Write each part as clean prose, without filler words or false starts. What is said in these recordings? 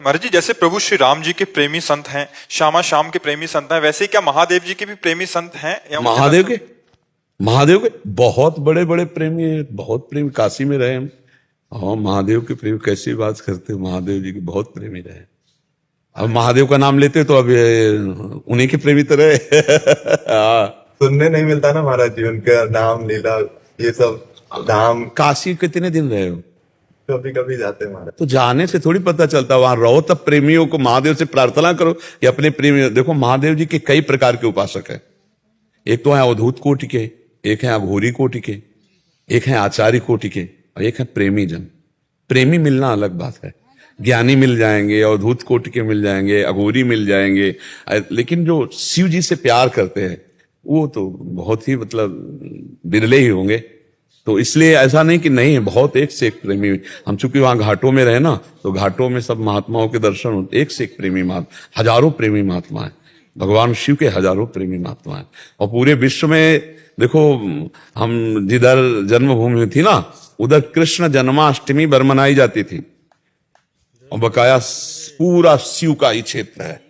महाराज जी, जैसे प्रभु श्री राम जी के प्रेमी संत हैं, श्यामा श्याम के प्रेमी संत हैं, वैसे ही क्या महादेव जी के भी प्रेमी संत हैं? या महादेव के बहुत बड़े बड़े प्रेमी हैं, बहुत प्रेमी। काशी में रहे हम। हाँ, महादेव के प्रेमी कैसी बात करते हो, महादेव जी के बहुत प्रेमी रहे। अब महादेव का नाम लेते तो अब उन्हीं के प्रेमी तो रहे। सुनने नहीं मिलता ना महाराज जी, उनका नाम लीला ये सब धाम। काशी कितने दिन रहे हो? कभी कभी जाते हैं महाराज। तो जाने से थोड़ी पता चलता, वहां रहो तब प्रेमियों को महादेव से प्रार्थना करो कि अपने प्रेमी। देखो, महादेव जी के कई प्रकार के उपासक हैं। एक तो है अवधूत कोटि के, एक है अघोरी कोटि के, एक है आचार्य कोटि के, और एक है प्रेमी जन। प्रेमी मिलना अलग बात है। ज्ञानी मिल जाएंगे, अवधूत कोटि के मिल जाएंगे, अघोरी मिल जाएंगे, लेकिन जो शिव जी से प्यार करते हैं वो तो बहुत ही मतलब बिरले ही होंगे। तो इसलिए ऐसा नहीं कि नहीं है, बहुत एक से एक प्रेमी। हम चूंकि वहां घाटों में रहे ना, तो घाटों में सब महात्माओं के दर्शन होते, एक से एक प्रेमी महात्मा, हजारों प्रेमी महात्मा है। भगवान शिव के हजारों प्रेमी महात्मा है। और पूरे विश्व में देखो, हम जिधर जन्मभूमि थी ना, उधर कृष्ण जन्माष्टमी मनाई जाती थी, और बकाया पूरा शिव का ही क्षेत्र है।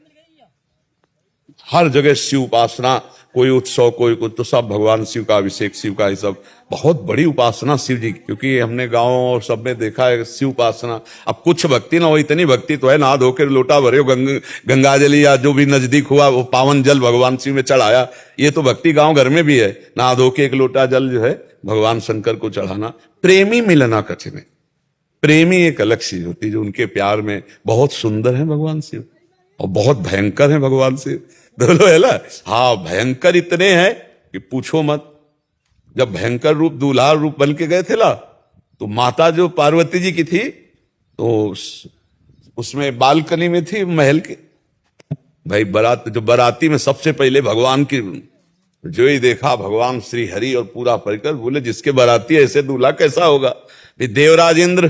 हर जगह शिव उपासना, कोई उत्सव कोई कुछ, तो सब भगवान शिव का अभिषेक, शिव का ही सब बहुत बड़ी उपासना शिव जी की। क्योंकि हमने गांव और सब में देखा है शिव उपासना। अब कुछ भक्ति ना हो, इतनी भक्ति तो है, नहा धो के लोटा भरे हो, गंगा जल या जो भी नजदीक हुआ वो पावन जल भगवान शिव में चढ़ाया। ये तो भक्ति गांव घर में भी है, नहा धो के एक लोटा जल जो है भगवान शंकर को चढ़ाना। प्रेमी मिलना कठिन है। प्रेमी एक अलग चीज होती है, जो उनके प्यार में बहुत सुंदर है भगवान शिव, और बहुत भयंकर है भगवान शिव, दोनों है ना। हाँ, भयंकर इतने हैं कि पूछो मत। जब भयंकर रूप दूल्हा रूप बन के गए थे ना, तो माता जो पार्वती जी की थी, तो उसमें बालकनी में थी महल के। भाई बारात, जो बाराती में सबसे पहले भगवान की जो ही देखा, भगवान श्री हरि और पूरा परिकर, बोले जिसके बाराती ऐसे दूल्हा कैसा होगा। देवराज इंद्र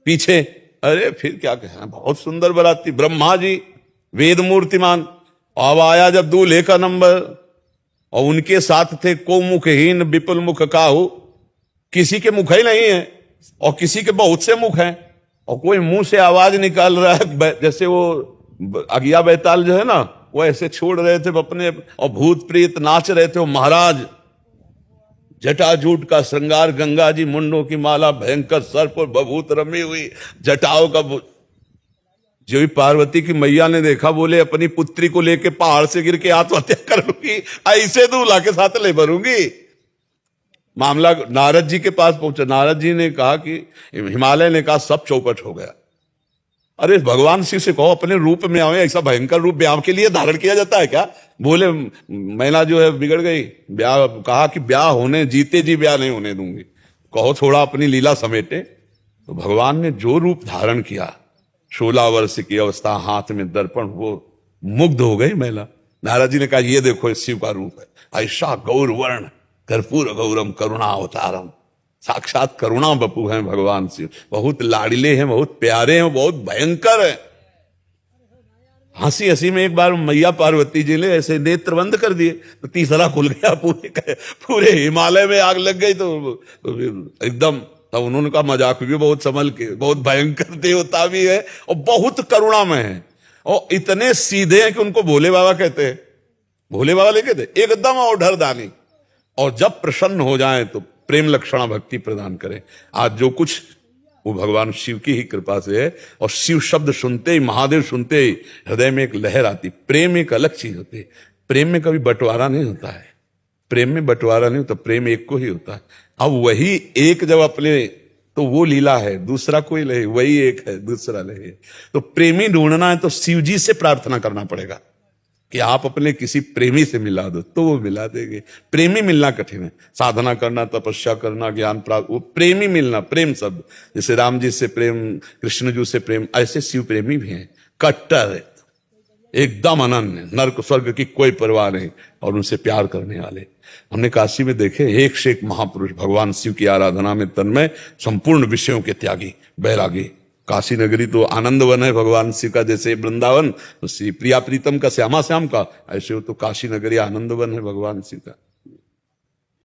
पीछे, अरे फिर क्या कहें, बहुत सुंदर बाराती, ब्रह्मा जी वेद मूर्तिमान। अब आया जब दूल्हे का नंबर, और उनके साथ थे को मुखहीन विपुल मुख काहू, किसी के मुख ही नहीं है, और किसी के बहुत से मुख हैं, और कोई मुंह से आवाज निकाल रहा है, जैसे वो अगिया बैताल जो है ना, वो ऐसे छोड़ रहे थे अपने, और भूत प्रेत नाच रहे थे। वो महाराज जटाजूट का श्रृंगार, गंगा जी मुंडों की माला, भयंकर सर्प और बभूत रमी हुई जटाओं का। जो भी पार्वती की मैया ने देखा, बोले अपनी पुत्री को लेके पहाड़ से गिर के आत्महत्या कर लूंगी, ऐसे दूल्हा के साथ ले भरूंगी। मामला नारद जी के पास पहुंचा। नारद जी ने कहा कि हिमालय ने कहा सब चौपट हो गया। अरे भगवान शिव से कहो अपने रूप में आवे, ऐसा भयंकर रूप ब्याह के लिए धारण किया जाता है क्या? बोले मैना जो है बिगड़ गई, ब्याह कहा कि ब्याह होने, जीते जी ब्याह नहीं होने दूंगी, कहो थोड़ा अपनी लीला समेटे। तो भगवान ने जो रूप धारण किया, 16 वर्ष की अवस्था, हाथ में दर्पण, वो मुग्ध हो गई महिला। नारद जी ने कहा ये देखो इस शिव का रूप है, ऐसा गौर वर्ण कर्पूर गौरम करुणा अवतारम। साक्षात करुणा बपू हैं भगवान शिव, बहुत लाडले हैं, बहुत प्यारे हैं, बहुत भयंकर हैं। हंसी हंसी में एक बार मैया पार्वती जी ने ऐसे नेत्र बंद कर दिए, तो तीसरा खुल गया, पूरे हिमालय में आग लग गई। तो एकदम तब उन्होंने कहा मजाक भी बहुत संभल के, बहुत भयंकर देवता भी है और बहुत करुणा में है, और इतने सीधे हैं कि उनको भोले बाबा कहते हैं। भोले बाबा नहीं कहते, एकदम ऑर्डर दानी। और जब प्रसन्न हो जाए तो प्रेम लक्षणा भक्ति प्रदान करें। आज जो कुछ वो भगवान शिव की ही कृपा से है। और शिव शब्द सुनते ही, महादेव सुनते ही हृदय में एक लहर आती। प्रेम एक अलग चीज होती है। प्रेम में कभी बंटवारा नहीं होता है, प्रेम में बंटवारा नहीं होता, प्रेम एक को ही होता है। अब वही एक जब अपने, तो वो लीला है, दूसरा कोई नहीं, वही एक है, दूसरा नहीं है। तो प्रेमी ढूंढना है तो शिव जी से प्रार्थना करना पड़ेगा कि आप अपने किसी प्रेमी से मिला दो, तो वो मिला देंगे। प्रेमी मिलना कठिन है, साधना करना, तपस्या करना, ज्ञान प्राप्त, वो प्रेमी मिलना, प्रेम शब्द, जैसे राम जी से प्रेम, कृष्ण जी से प्रेम, ऐसे शिव प्रेमी भी हैं, कट्टर है, एकदम अनन्य, नर्क स्वर्ग की कोई परवाह नहीं, और उनसे प्यार करने वाले। हमने काशी में देखे एक से एक महापुरुष भगवान शिव की आराधना में तन्मय, संपूर्ण विषयों के त्यागी, बैरागी। काशी नगरी तो आनंद वन है भगवान शिव का, जैसे वृंदावन श्री प्रिया प्रीतम का, श्यामा श्याम का, ऐसे हो तो काशी नगरी आनंद वन है भगवान शिव का।